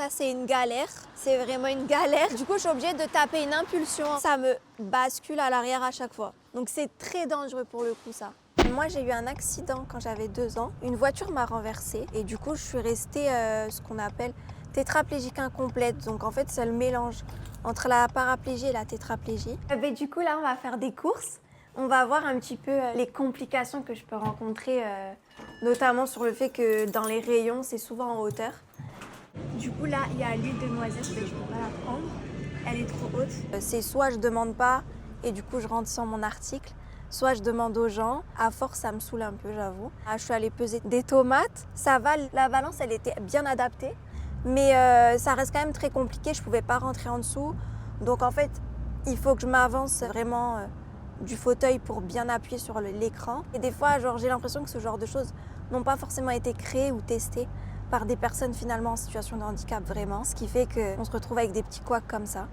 Ça, c'est une galère. C'est vraiment une galère. Du coup, je suis obligée de taper une impulsion. Ça me bascule à l'arrière à chaque fois. Donc, c'est très dangereux pour le coup, ça. Moi, j'ai eu un accident quand j'avais 2 ans. Une voiture m'a renversée et du coup, je suis restée ce qu'on appelle tétraplégique incomplète. Donc, en fait, c'est le mélange entre la paraplégie et la tétraplégie. Du coup, là, on va faire des courses. On va voir un petit peu les complications que je peux rencontrer, notamment sur le fait que dans les rayons, c'est souvent en hauteur. Du coup, là, il y a l'huile de noisette, mais je ne peux pas la prendre. Elle est trop haute. C'est soit je demande pas et du coup, je rentre sans mon article, soit je demande aux gens. À force, ça me saoule un peu, j'avoue. Je suis allée peser des tomates. Ça va, la balance, elle était bien adaptée. Mais ça reste quand même très compliqué. Je ne pouvais pas rentrer en dessous. Donc, en fait, il faut que je m'avance vraiment du fauteuil pour bien appuyer sur l'écran. Et des fois, j'ai l'impression que ce genre de choses n'ont pas forcément été créées ou testées par des personnes finalement en situation de handicap vraiment, ce qui fait qu'on se retrouve avec des petits couacs comme ça.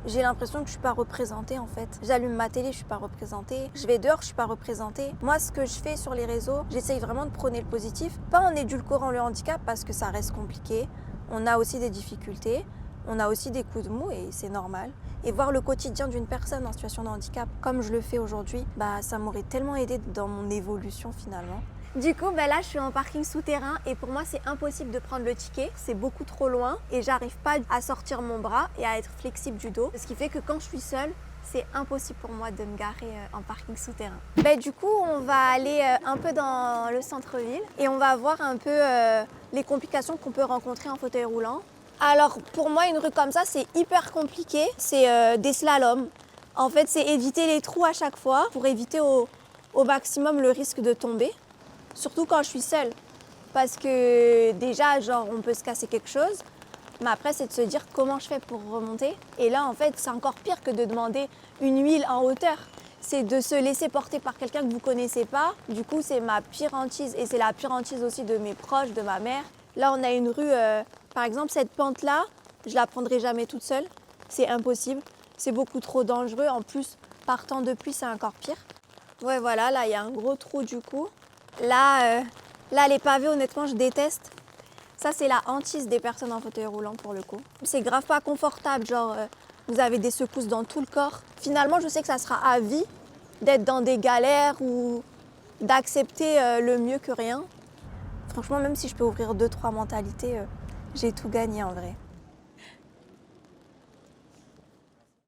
J'ai l'impression que je ne suis pas représentée en fait. J'allume ma télé, je ne suis pas représentée. Je vais dehors, je ne suis pas représentée. Moi, ce que je fais sur les réseaux, j'essaye vraiment de prôner le positif. Pas en édulcorant le handicap parce que ça reste compliqué. On a aussi des difficultés, on a aussi des coups de mou et c'est normal. Et voir le quotidien d'une personne en situation de handicap comme je le fais aujourd'hui, ça m'aurait tellement aidé dans mon évolution finalement. Du coup, là, je suis en parking souterrain et pour moi, c'est impossible de prendre le ticket. C'est beaucoup trop loin et j'arrive pas à sortir mon bras et à être flexible du dos. Ce qui fait que quand je suis seule, c'est impossible pour moi de me garer en parking souterrain. Du coup, on va aller un peu dans le centre-ville et on va voir un peu les complications qu'on peut rencontrer en fauteuil roulant. Alors, pour moi, une rue comme ça, c'est hyper compliqué. C'est des slaloms. En fait, c'est éviter les trous à chaque fois pour éviter au maximum le risque de tomber. Surtout quand je suis seule, parce que déjà, on peut se casser quelque chose, mais après, c'est de se dire comment je fais pour remonter. Et là, en fait, c'est encore pire que de demander une huile en hauteur. C'est de se laisser porter par quelqu'un que vous ne connaissez pas. Du coup, c'est ma pire hantise et c'est la pire hantise aussi de mes proches, de ma mère. Là, on a une rue, par exemple, cette pente-là, je la prendrai jamais toute seule. C'est impossible, c'est beaucoup trop dangereux. En plus, par temps de pluie, c'est encore pire. Ouais, voilà, là, il y a un gros trou du coup. Là, les pavés, honnêtement, je déteste. Ça, c'est la hantise des personnes en fauteuil roulant pour le coup. C'est grave pas confortable, vous avez des secousses dans tout le corps. Finalement, je sais que ça sera à vie d'être dans des galères ou d'accepter le mieux que rien. Franchement, même si je peux ouvrir 2-3 mentalités, j'ai tout gagné en vrai.